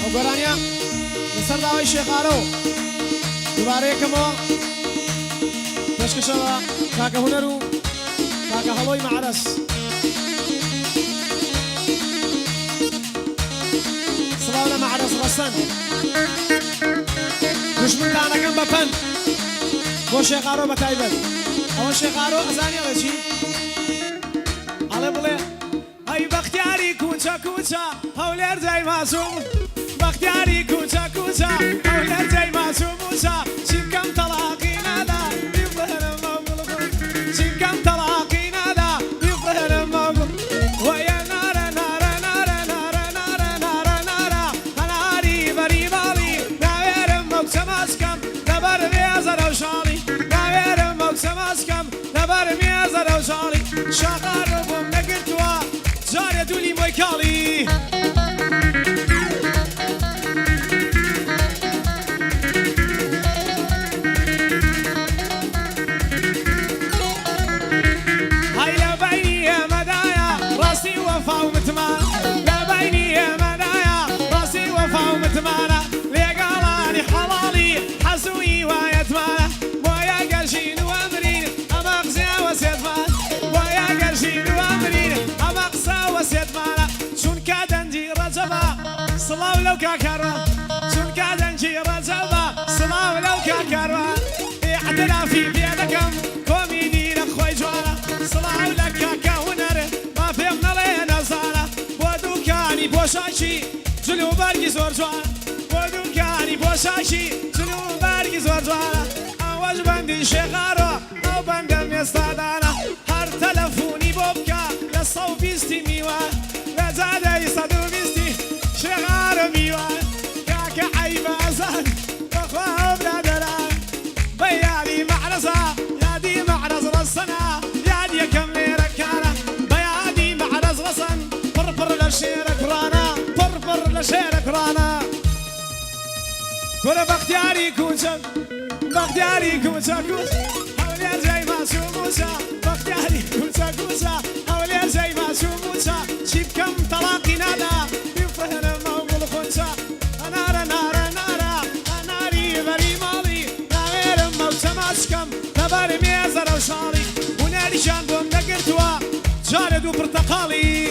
وقرانيا لسر داوي الشيخ عارو دوباريكمو تشكشوا كاكا هنرو كاكا هلوي معرس صلاونا معرس رسن دشمن دانا جنب بن بو شيخ عارو بتايبل أول شيخ عارو أزاني على شيء على بله هاي بختياري كوچا كوچا هولر زي معصوم بختياري كوچا كوچا هولر زي معصوم موسى شكم طلاقينا لا يظهر موقول شكم طلاقينا لا يظهر موقول ويا نار نار نار نار نار نار نار هناري بري بالي ناير موسم اسكم نبر ميزر وشالي ناير موسم اسكم نبر ميزر وشالي شغال بوم نقلتوا زاري دولي مويكالي هاي لا بيني يا مدايا راسي وفا ومتمان لا بيني يا مدايا راسي وفا ومتمانة لي قالاني حلالي حسوي ويتمانة ويا قرشين وامرين اما اقزي وسيتمان ويا قرشين وامرين اما اقصى وسيتمانة شون كادنجي رجبا صلاو لو كاكرا شون كادنجي رجبا صلاو لو كاكرا اعتنا في بيدكم كوميدي لخوي جوانا صلاو لك كاكا هنر ما فهمنا لينا زانا بودوكاني بوشاشي جلو برقي زور جوانا بودوكاني بوشاشي جلو برقي زور جوانا اواج بندي شغارو او بندم يستادانا هر تلفوني بوبكا لصو بيستي ميوان لزاده يصدو بيستي شغارو ميوان كاكا عيب ازان بخواه بلادران بيالي معرزة يادي معرز رصنا يادي كم ليركانا بيادي معرز رصن فرفر لشيرك رانا فرفر لشيرك رانا كل بختياري كوشك بختياري كوشك حولي زي ما سوموسا بختياري كوشك كوشا حولي زي ما سوموسا شيب كم طلاقي نادا يفهر موقول خنسا نارا نارا نارا ناري بري مالي نغير موسم اسكم نبر ميزر وشالي وناري شان بوم نقرتوا جارد وبرتقالي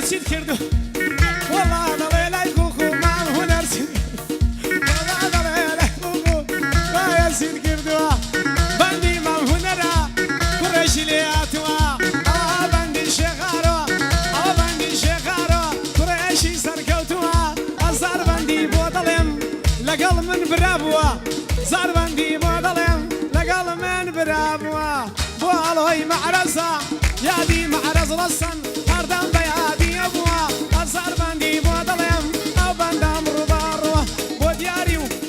سيد كردو والله انا ليلى كوكو مع هنر سيد والله انا ليلى كوكو ما يسيد كردو بندي مع هنرا قريش لياتوا بندي شغارو بندي شغارو قريشي سركوتوا صار بندي بوطلم لقل من برابوا صار بندي بوطلم لقل من برابوا بوالوي معرزة يادي معرز رصن هردم بيادي ابوا صار بندي بوطلم او بندم رباروا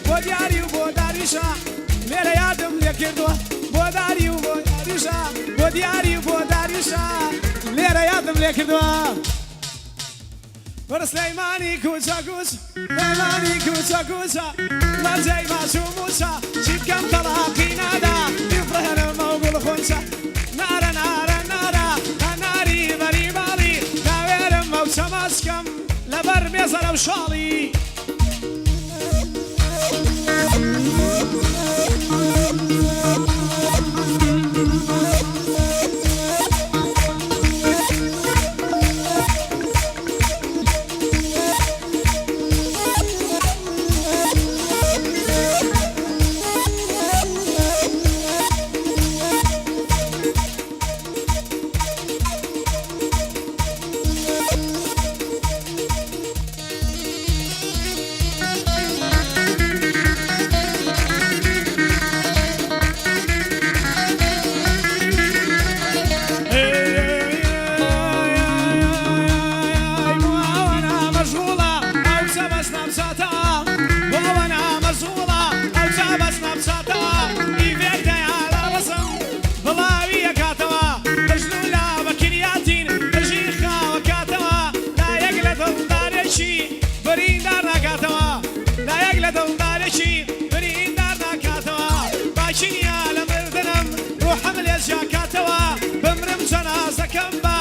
بودياري وبوداريشا ليلة يادم لكردوا بوداري وبوداريشا بودياري وبوداريشا ليلة يادم لكردوا ورسليماني كوشا كوشا ليماني كوشا كوشا ما زي ما شوموشا شيب كم طلاقي نادا يفرهن موقول خنشا نارا نارا نارا ناري بري بالي ناوير موسم اسكم لبر ميزر وشالي لە دڵدارێکی بریندار ناکاتەوە باکینیا لە مردنم ڕوحم لێ ژاکاتەوە بمرم جەنازەکەم بە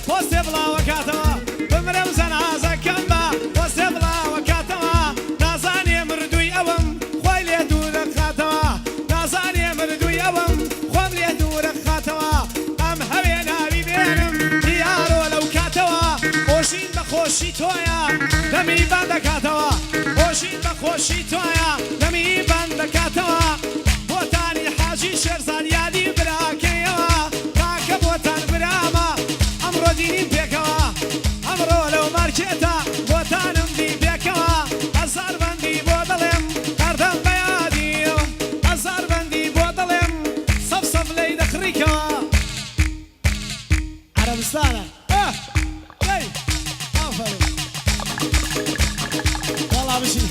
پۆستێ بڵاوەکاتەوە بمرم جەنازەکەم بە پۆستێ بڵاوەکاتەوە نازانێ مردووی ئەوم خۆی لێ دوورە خاتەوە نازانێ مردووی ئەوم خۆم لێ دوورە خاتەوە ئەم هەوێ ناوی بێنم دیارۆ لەو کاتەوە خۆشین بە خۆشی تۆیە دەمی بان دەکاتەوە خۆشین بە خۆشی تۆیە دەمی بان دەکاتەوە بۆتانی حاجی شێرزاد یادی براکەیەوە کاکە بۆتان برامە ئەمڕۆ دینیم پێکەوە ئەمڕۆ لەو مارکێتە بۆتانم دی بێکەوە هەزار بەندی بۆ دەڵێم هەردەم بەیادیەوە هەزار بەندی بۆ دەڵێم سەف سەف لەی دەخڕیکەوە عەرەبستانە ئەی ئافەرین وەڵا بشین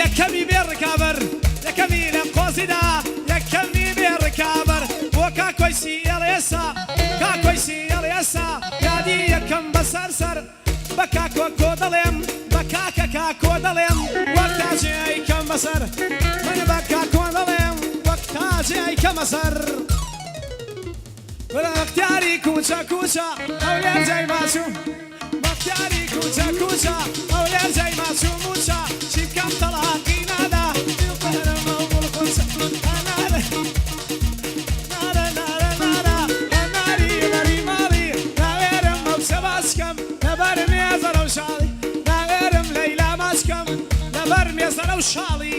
یەکەمی بێڕکابەر یەکەمی لە قۆزیدا یەکەمی بێڕکابەر بۆ کاکۆیسی ئێڵێسا کاکۆیسی ئێڵێسا یادی یەکەم بەسەر سەر بە کاکۆ کۆ دەڵێم بە کاکە کاکۆ دەڵێم وەک تاجێی کەم بەسەر من بە کاکۆ دەڵێم وەک تاجێی کەمە سەر بەختیاری کوچە کوچە ئەو لێرجەی ماچوو بەختیاری کوچە کوچە ئەو لێرجەی ماچوو موچە چی بکەم تەڵاقی نادا قەهرەمە و مڵقوچە ئەنارە نارە نارە نارە ئەناری لەری ماڵی ناوێرم مەوسە باسکەم لەبەر مێزەرە و شاڵی ناوێرم لەیلا ماسکەم لەبەر مێزەرە و شاڵی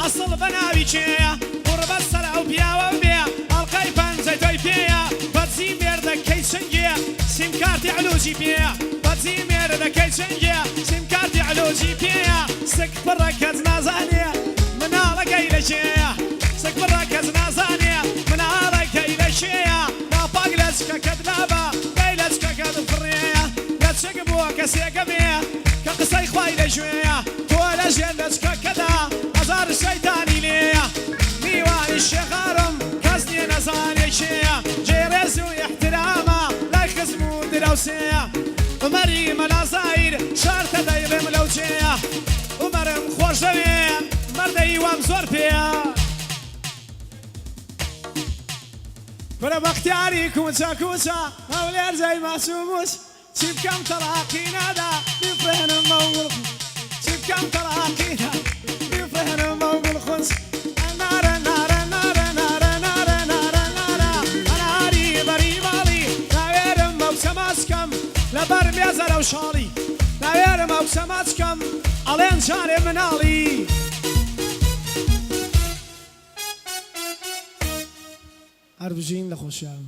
ئەسڵ بەناوی چێیە قڕبە سەرا و پیاوە بێ ئەڵقەی پەنجەی تۆی پێیە بەجی مێردەکەی چەنگێ سیمکارتی علوجی پێیە بەجی مێردەکەی چەنگێ سیمکارتی علوجی پێیە سک پڕە کەس نازانێ مناڵەکەی لە شێیە سک پڕە کەس نازانێ مناڵەکەی لە شێیە ناپاک لە چکەکەت نابە گەی لە چکەکەت فڕێیە لە چک بووە کەسێکە بێ کە قسەی خوای لە ژوێیە تۆ لە ژێر لە چکەکەدا هەزار شەیتانی لێیە میوانی شێخارم کەس نیە نەزانێ شێیە جێڕێز و احترامە لای خزم و دراوسەیە عومەری مەلازایر شارتە دەیڕێم لەو جێیە عومەرم خۆش دەوێ مەردەی وام زۆر پێیە ولا باختياري كوسا كوسا مولير زي ما سوموس شوف كم تراكينا دا بفرهن موغل شوف كم تراكينا بفرهن موغل خنس النار النار النار النار النار النار النار انا قريب قريب علي ناوير موسماسكم لبر بيزر وشالي ناوير موسماسكم علين شاري من علي عربجين لخوشام